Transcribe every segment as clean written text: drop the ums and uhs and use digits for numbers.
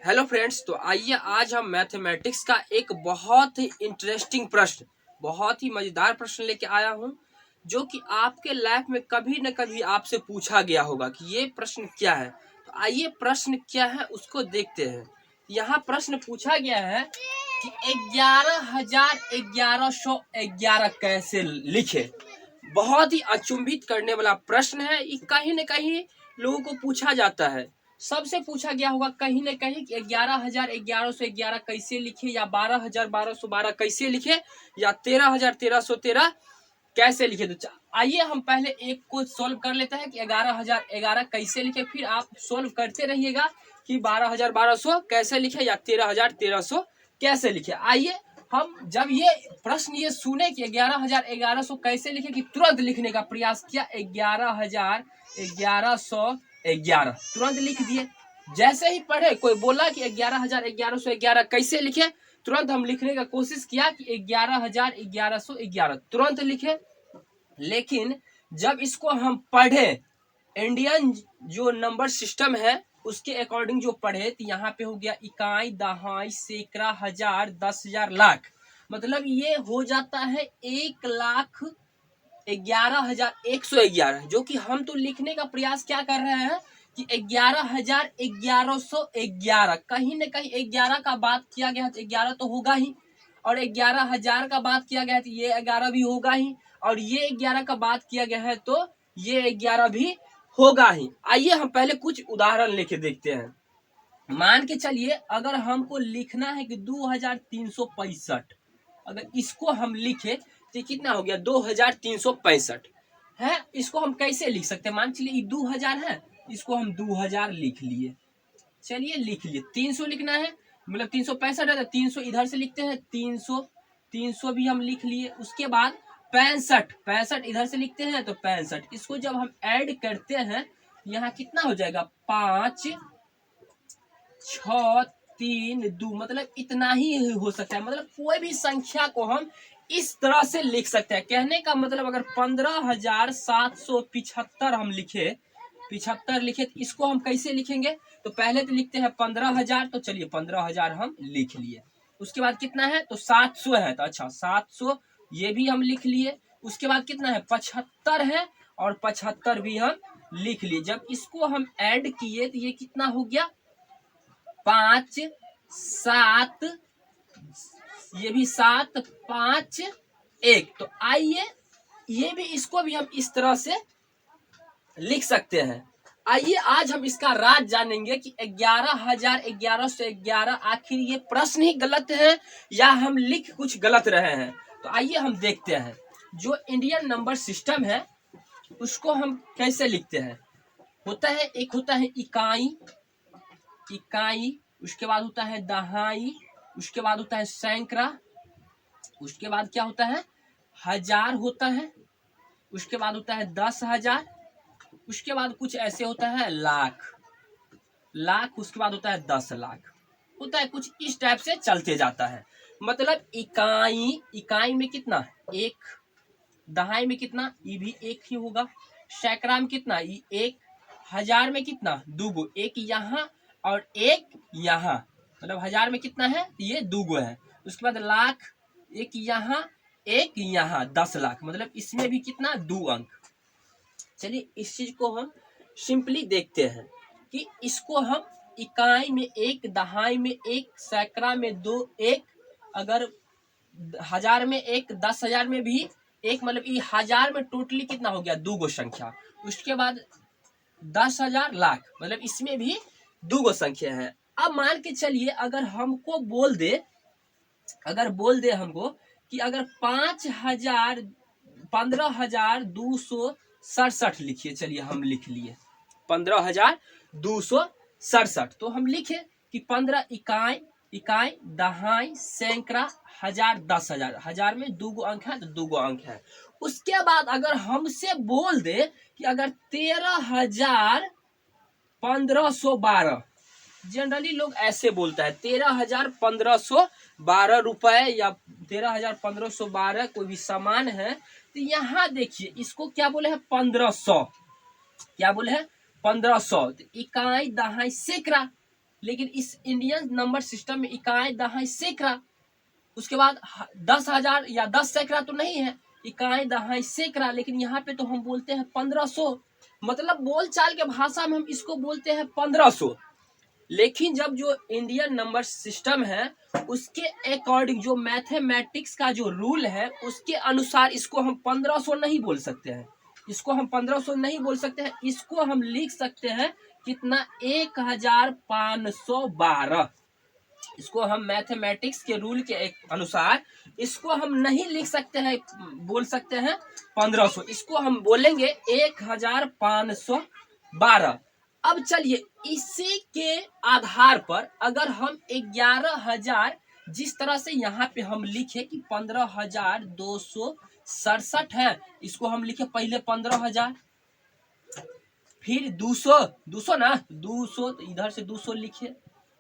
Hello friends, तो आइए आज हम मैथमेटिक्स का एक बहुत ही इंटरेस्टिंग प्रश्न, बहुत ही मजेदार प्रश्न लेके आया हूं, जो कि आपके लाइफ में कभी न कभी आपसे पूछा गया होगा कि ये प्रश्न क्या है। तो आइए प्रश्न क्या है उसको देखते हैं। यहाँ प्रश्न पूछा गया है कि 11,1111 कैसे लिखे। बहुत ही अचंभित करने वाला प्रश्न है। ये कहीं न कहीं लोगों को पूछा जाता है, सबसे पूछा गया होगा कहीं न कहीं कि 11,1111 कैसे लिखे, या 12,1212 कैसे लिखे, या 13,1313 कैसे लिखे। तो आइए हम पहले एक को सोल्व कर लेते हैं कि 11,011 कैसे लिखे, फिर आप सोल्व करते रहिएगा कि 12,1200 कैसे लिखे या 13,1300 कैसे लिखे। आइए हम जब ये प्रश्न ये सुने कि 11,1100 कैसे लिखे कि तुरंत लिखने का प्रयास किया। 11,1111 तुरंत लिख दिए। जैसे ही पढ़े कोई बोला कि 11,1111 कैसे लिखे, तुरंत हम लिखने का कोशिश किया कि 11,1111 तुरंत लिखे। लेकिन जब इसको हम पढ़े, इंडियन जो नंबर सिस्टम है उसके अकॉर्डिंग जो पढ़े, तो यहाँ पे हो गया इकाई, दहाई, सैकड़ा, हजार, 10,000, लाख। मतलब ये हो जाता है 1,11,111, जो कि हम तो लिखने का प्रयास क्या कर रहे हैं कि 11,1111। कहीं न कहीं 11 का बात किया गया है तो 11 तो होगा ही, और 11,000 का बात किया गया है तो ये 11 भी होगा ही, और ये 11 का बात किया गया है तो ये 11 भी होगा ही। आइए हम पहले कुछ उदाहरण लेके देखते हैं। मान के चलिए अगर हमको लिखना है कि 2,365, अगर इसको हम लिखे तो कितना हो गया 2,365 है। इसको हम कैसे लिख सकते हैं, मान चलिए 2,000 है, इसको हम 2,000 लिख लिए। चलिए लिख लिए। 300 लिखना है, मतलब 365 है तो 300 इधर से लिखते हैं, 300 भी हम लिख लिए। उसके बाद 65 इधर से लिखते हैं तो 65, इसको जब हम ऐड करते हैं यहाँ कितना हो जाएगा 5, 6, 3, 2, मतलब इतना ही हो सकता है। मतलब कोई भी संख्या को हम इस तरह से लिख सकते हैं। कहने का मतलब अगर 15,775 हम लिखे, 75 लिखे, तो इसको हम कैसे लिखेंगे। तो पहले तो लिखते हैं 15,000, तो चलिए 15,000 हम लिख लिए। उसके बाद कितना है तो 700 है, तो अच्छा 700 ये भी हम लिख लिए। उसके बाद कितना है 75 है, और 75 भी हम लिख लिए। जब इसको हम ऐड किए तो ये कितना हो गया 5, 7, ये भी 7, 5, 1। तो आइए ये भी, इसको भी हम इस तरह से लिख सकते हैं। आइए आज हम इसका राज जानेंगे कि 11,1111 आखिर ये प्रश्न ही गलत है या हम लिख कुछ गलत रहे हैं। तो आइए हम देखते हैं। जो इंडियन नंबर सिस्टम है उसको हम कैसे लिखते हैं। होता है, एक होता है इकाई, उसके बाद होता है दहाई, उसके बाद होता है सैकड़ा, उसके बाद क्या होता है हजार होता है, उसके बाद होता है 10,000, उसके बाद कुछ ऐसे होता है लाख, उसके बाद होता है 10 लाख, होता है कुछ इस टाइप से चलते जाता है। मतलब इकाई में कितना एक, दहाई में कितना ये भी एक ही होगा, सैकड़ा में कितना ये एक, हजार में कितना दूगो, एक यहाँ और एक यहाँ, मतलब हजार में कितना है ये दूगो है। उसके बाद लाख, एक यहाँ एक यहाँ, 10 लाख, मतलब इसमें भी कितना 2 अंक। चलिए इस चीज को हम सिंपली देखते हैं कि इसको हम इकाई में एक, दहाई में एक, सैकड़ा में 2 एक, अगर हजार में एक, 10,000 में भी एक, मतलब ये हजार में टोटली कितना हो गया 2 गो संख्या। उसके बाद 10,000 लाख, मतलब इसमें भी 2 गो संख्या है। अब मान के चलिए अगर हमको बोल दे हमको कि अगर 15,267 लिखिए। चलिए हम लिख लिए 15,267, तो हम लिखे कि 15 इकाई, दहाई, सैकड़ा, हजार, 10,000, हजार में 2 गो अंक है तो 2 गो अंक है। उसके बाद अगर हमसे बोल दे कि अगर 13,1512, जनरली लोग ऐसे बोलता है 13,1512 रुपए या 13,1512 कोई भी सामान है, तो यहाँ देखिए इसको क्या बोले हैं 1,500, क्या बोले हैं 1,500। तो इकाई, दहाई, सैकड़ा, लेकिन इस इंडियन नंबर सिस्टम में इकाई, दहाई, सैकड़ा, उसके बाद 10,000 या 10 सैकड़ा तो नहीं है, इकाई, दहाई, सैकड़ा, लेकिन यहाँ पे तो हम बोलते हैं 1500, मतलब बोलचाल के भाषा में हम इसको बोलते हैं 1500। लेकिन जब जो इंडियन नंबर सिस्टम है उसके अकॉर्डिंग, जो मैथमेटिक्स का जो रूल है उसके अनुसार इसको हम 1500 नहीं बोल सकते हैं, इसको हम 1500 नहीं बोल सकते हैं, इसको हम लिख सकते हैं कितना, 1512। इसको हम मैथमेटिक्स के रूल के अनुसार इसको हम नहीं लिख सकते हैं, बोल सकते हैं 1500, इसको हम बोलेंगे 1512। अब चलिए इसी के आधार पर अगर हम 11,000, जिस तरह से यहाँ पे हम लिखे कि 15,267 है, इसको हम लिखे पहले 15,000, फिर 200 ना, 200 तो इधर से 200 लिखे,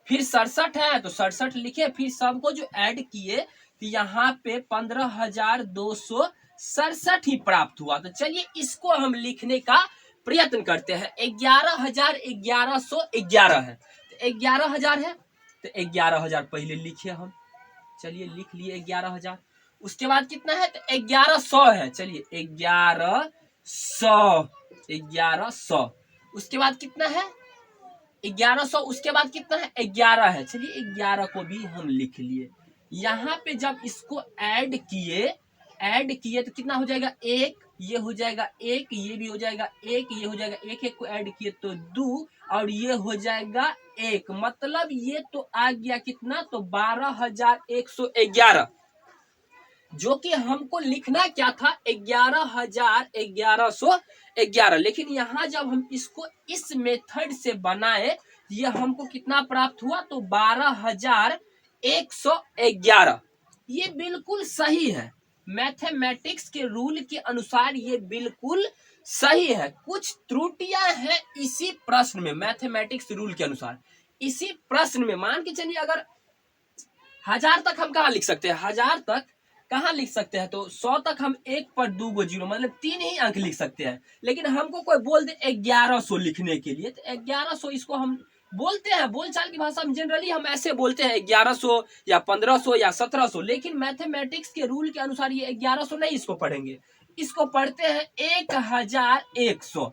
फिर 67 है तो 67 लिखे, फिर सबको जो ऐड किए तो यहाँ पे 15,267 ही प्राप्त हुआ। तो चलिए इसको हम लिखने का प्रयत्न करते हैं। 11,1111 है, तो 11,000 है तो 11,000 पहले लिखे हम, चलिए लिख लिए 11,000। उसके बाद कितना है तो 1100 है, चलिए 1100। उसके बाद कितना है 1100, उसके बाद कितना है 11 है, चलिए 11 को भी हम लिख लिए। यहाँ पे जब इसको ऐड किए तो कितना हो जाएगा, एक, ये हो जाएगा एक, ये भी हो जाएगा एक, ये हो जाएगा एक, एक को ऐड किए तो 2, और ये हो जाएगा एक, मतलब ये तो आ गया कितना, तो 12,111, जो कि हमको लिखना क्या था 11,1111। लेकिन यहाँ जब हम इसको इस मेथड से बनाए, ये हमको कितना प्राप्त हुआ, तो 12,111। ये बिल्कुल सही है, मैथमेटिक्स के रूल के अनुसार ये बिल्कुल सही है। कुछ त्रुटियां हैं इसी प्रश्न में, मैथमेटिक्स रूल के अनुसार इसी प्रश्न में। मान के चलिए अगर 1000 तक हम कहाँ लिख सकते हैं, 1000 तक कहाँ लिख सकते हैं, तो 100 तक हम 1 पर 2 गो जीरो, मतलब 3 ही अंक लिख सकते हैं। लेकिन हमको कोई बोल दे 1100 लिखने के लिए, तो 1100 इसको हम बोलते हैं, बोलचाल की भाषा में जनरली हम ऐसे बोलते हैं 1100 या 1500 या 1700। लेकिन मैथमेटिक्स के रूल के अनुसार ये 1100 नहीं इसको पढ़ेंगे, इसको पढ़ते हैं 1100।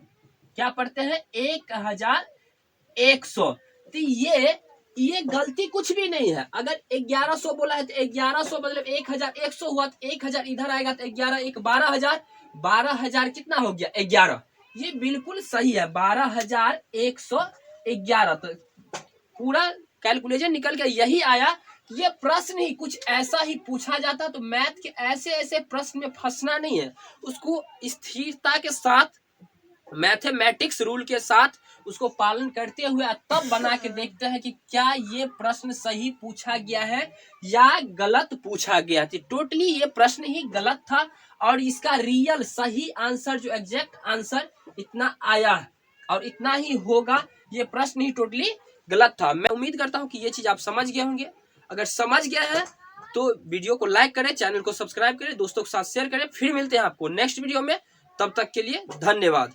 क्या पढ़ते हैं 1100। तो ये गलती कुछ भी नहीं है। अगर 1100 बोला है तो 1100 मतलब 1100 हुआ, तो 1000 इधर आएगा तो 11 1 12,000, 12,000 कितना हो गया 11, ये बिल्कुल सही है 12,111। तो पूरा कैलकुलेशन निकल के यही आया। ये प्रश्न ही कुछ ऐसा ही पूछा जाता, तो मैथ के ऐसे ऐसे प्रश्न में फंसना नहीं है, उसको स्थिरता के साथ, मैथमेटिक्स रूल के साथ उसको पालन करते हुए तब बना के देखते हैं कि क्या ये प्रश्न सही पूछा गया है या गलत पूछा गया है। टोटली ये प्रश्न ही गलत था, और इसका रियल सही आंसर, जो एग्जैक्ट आंसर इतना आया है और इतना ही होगा। ये प्रश्न ही टोटली गलत था। मैं उम्मीद करता हूँ कि ये चीज आप समझ गए होंगे। अगर समझ गया है तो वीडियो को लाइक करें, चैनल को सब्सक्राइब करें, दोस्तों के साथ शेयर करें। फिर मिलते हैं आपको नेक्स्ट वीडियो में, तब तक के लिए धन्यवाद।